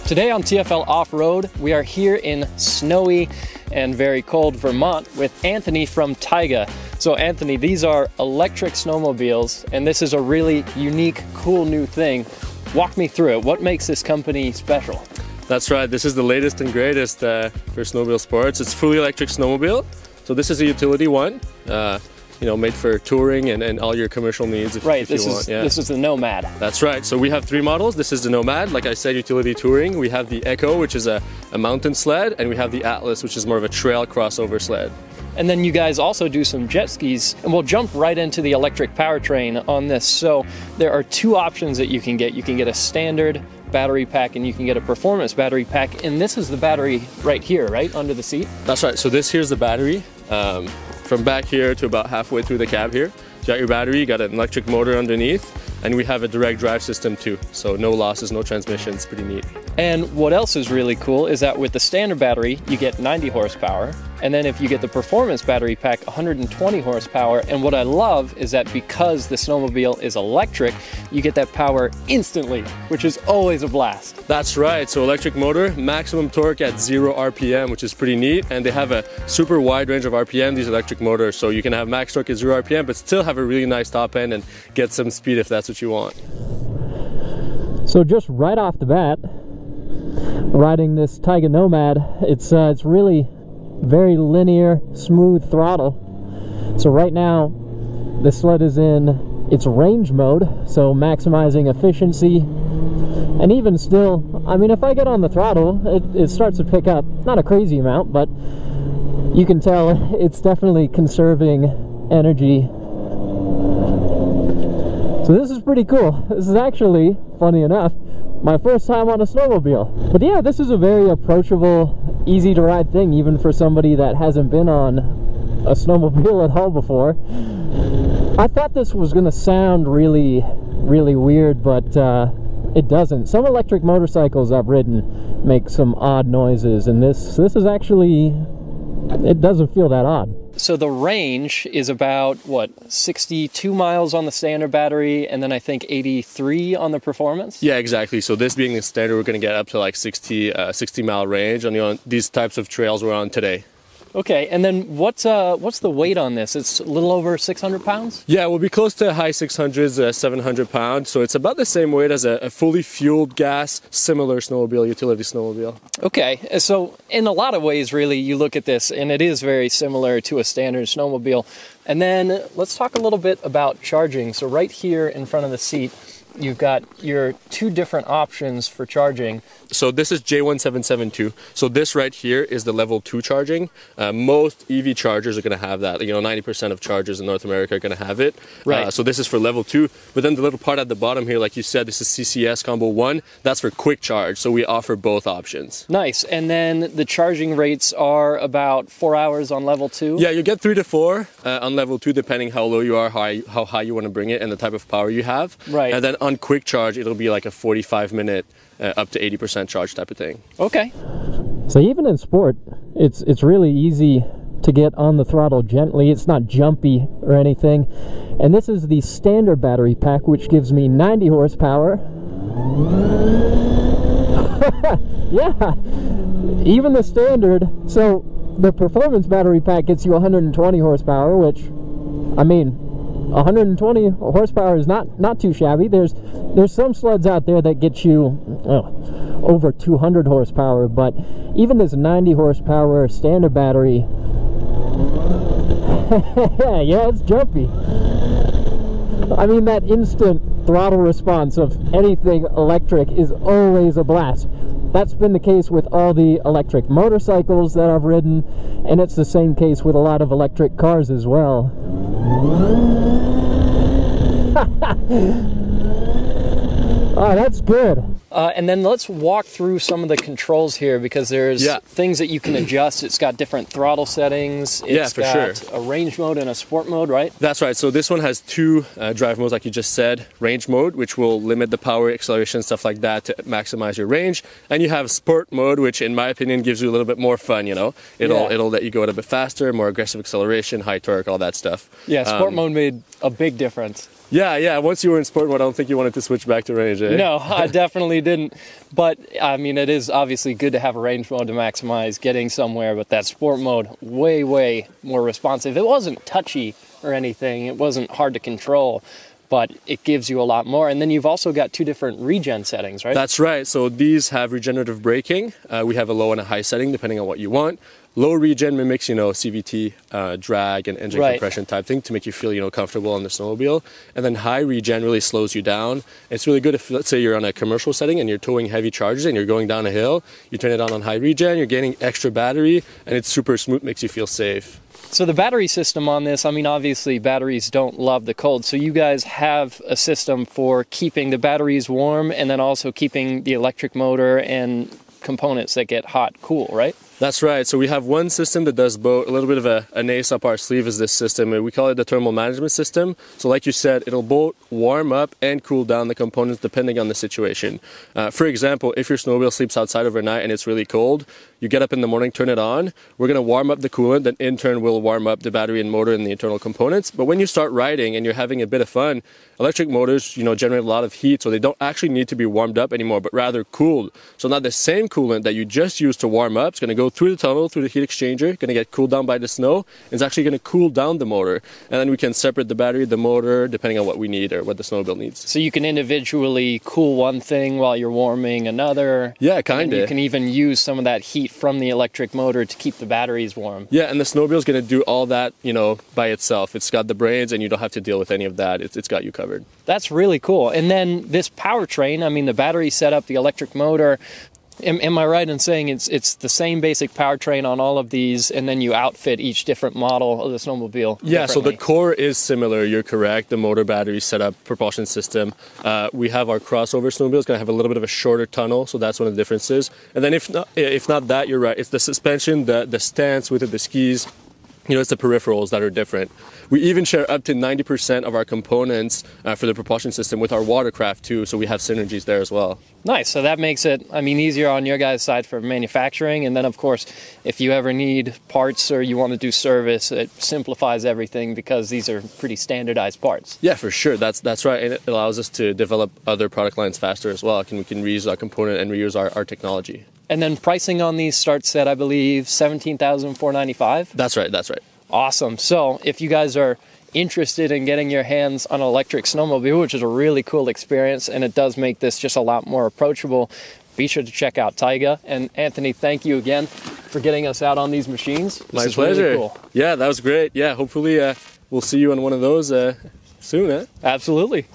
Today on TFL Off-Road, we are here in snowy and very cold Vermont with Anthony from Taiga. So Anthony, these are electric snowmobiles, and this is a really unique, cool new thing. Walk me through it. What makes this company special? That's right, this is the latest and greatest for snowmobile sports. It's fully electric snowmobile. So this is a utility one, made for touring and all your commercial needs if you want. This is the Nomad. That's right, so we have three models. This is the Nomad, like I said, utility touring. We have the Echo, which is a mountain sled, and we have the Atlas, which is more of a trail crossover sled. And then you guys also do some jet skis, and we'll jump right into the electric powertrain on this. So there are two options that you can get. You can get a standard battery pack and you can get a performance battery pack, and this is the battery right here, right under the seat. That's right, so here's the battery from back here to about halfway through the cab here. You got your battery, you got an electric motor underneath, and we have a direct drive system too, so no losses, no transmissions. Pretty neat. And what else is really cool is that with the standard battery you get 90 horsepower, and then if you get the performance battery pack, 120 horsepower. And what I love is that because the snowmobile is electric, you get that power instantly, which is always a blast. That's right, so electric motor, maximum torque at 0 RPM, which is pretty neat, and they have a super wide range of RPM, these electric motors, so you can have max torque at 0 RPM but still have a really nice top end and get some speed if that's what you want. So just right off the bat, riding this Taiga Nomad, it's really very linear, smooth throttle. So right now the sled is in its range mode, so maximizing efficiency. And even still, I mean, if I get on the throttle, it starts to pick up, not a crazy amount, but you can tell it's definitely conserving energy. So this is pretty cool. This is actually, funny enough, my first time on a snowmobile. But yeah, this is a very approachable, easy to ride thing, even for somebody that hasn't been on a snowmobile at all before. I thought this was gonna sound really, really weird, but it doesn't. Some electric motorcycles I've ridden make some odd noises, and this is actually, it doesn't feel that odd. So the range is about, what, 62 miles on the standard battery, and then I think 83 on the performance? Yeah, exactly. So this being the standard, we're going to get up to like 60 mile range on these types of trails we're on today. Okay, and then what's the weight on this? It's a little over 600 pounds? Yeah, we'll be close to high 600s, 700 pounds. So it's about the same weight as a fully fueled gas, similar snowmobile, utility snowmobile. Okay, so in a lot of ways, really, you look at this, and it is very similar to a standard snowmobile. And then let's talk a little bit about charging. So right here in front of the seat, you've got your two different options for charging. So this is J1772. So this right here is the level 2 charging. Most EV chargers are going to have that. 90% of chargers in North America are going to have it. Right. So this is for level 2. But then the little part at the bottom here, like you said, this is CCS Combo 1. That's for quick charge. So we offer both options. Nice. And then the charging rates are about 4 hours on level 2? Yeah, you get 3 to 4 on level 2, depending how low you are, how high you want to bring it, and the type of power you have. Right. And then on quick charge, it'll be like a 45-minute up to 80% charge type of thing. Okay. So even in sport, it's really easy to get on the throttle gently. It's not jumpy or anything. And this is the standard battery pack, which gives me 90 horsepower. Yeah, even the standard. So the performance battery pack gets you 120 horsepower, which, I mean, 120 horsepower is not too shabby. There's some sleds out there that get you over 200 horsepower, but even this 90 horsepower standard battery, yeah, it's jumpy. I mean, that instant throttle response of anything electric is always a blast. That's been the case with all the electric motorcycles that I've ridden, and it's the same case with a lot of electric cars as well. Oh, that's good. And then let's walk through some of the controls here, because there's things that you can adjust. It's got different throttle settings. It's got a range mode and a sport mode, right? That's right. So this one has two drive modes, like you just said. Range mode, which will limit the power, acceleration, stuff like that to maximize your range. And you have sport mode, which in my opinion gives you a little bit more fun, It'll let you go a bit faster, more aggressive acceleration, high torque, all that stuff. Yeah, sport mode made a big difference. Yeah. Once you were in sport mode, I don't think you wanted to switch back to range, eh? No, I definitely didn't. But I mean, it is obviously good to have a range mode to maximize getting somewhere, but that sport mode, way more responsive. It wasn't touchy or anything. It wasn't hard to control, but it gives you a lot more. And then you've also got 2 different regen settings, right? That's right. So these have regenerative braking. We have a low and a high setting depending on what you want. Low regen mimics, CVT, drag and engine compression type thing to make you feel, comfortable on the snowmobile. And then high regen really slows you down. It's really good if, let's say, you're on a commercial setting and you're towing heavy charges and you're going down a hill. You turn it on high regen, you're gaining extra battery, and it's super smooth, makes you feel safe. So the battery system on this, I mean, obviously batteries don't love the cold. So you guys have a system for keeping the batteries warm and then also keeping the electric motor and components that get hot cool, right? That's right. So we have one system that does both. A little bit of an ace up our sleeve is this system. We call it the thermal management system. So like you said, it'll both warm up and cool down the components depending on the situation. For example, if your snowmobile sleeps outside overnight and it's really cold, you get up in the morning, turn it on. We're going to warm up the coolant, then in turn we'll warm up the battery and motor and the internal components. But when you start riding and you're having a bit of fun, electric motors, generate a lot of heat, so they don't actually need to be warmed up anymore, but rather cooled. So now the same coolant that you just used to warm up is going to go through the tunnel, through the heat exchanger, going to get cooled down by the snow. It's actually going to cool down the motor. And then we can separate the battery, the motor, depending on what we need or what the snowmobile needs. So you can individually cool one thing while you're warming another. Yeah, kind of. You can even use some of that heat from the electric motor to keep the batteries warm. Yeah, and the snowmobile is going to do all that, by itself. It's got the brains and you don't have to deal with any of that. It's got you covered. That's really cool. And then this powertrain, I mean, the battery setup, the electric motor, am I right in saying it's the same basic powertrain on all of these, and then you outfit each different model of the snowmobile? Yeah, so the core is similar, you're correct. The motor, battery setup, propulsion system. We have our crossover snowmobile. It's going to have a little bit of a shorter tunnel, so that's one of the differences. And then if not that, you're right. It's the suspension, the stance with it, the skis. It's the peripherals that are different. We even share up to 90% of our components for the propulsion system with our watercraft too, so we have synergies there as well. Nice. So that makes it, easier on your guys' side for manufacturing. And then, of course, if you ever need parts or you want to do service, it simplifies everything because these are pretty standardized parts. Yeah, for sure. That's right. And it allows us to develop other product lines faster as well. We can reuse our component and reuse our technology. And then pricing on these starts at, I believe, $17,495? That's right. Awesome. So if you guys are interested in getting your hands on an electric snowmobile, which is a really cool experience, and it does make this just a lot more approachable, be sure to check out Taiga. And Anthony, thank you again for getting us out on these machines. My pleasure. Really cool. Yeah, that was great. Yeah, hopefully we'll see you on one of those soon, eh? Absolutely.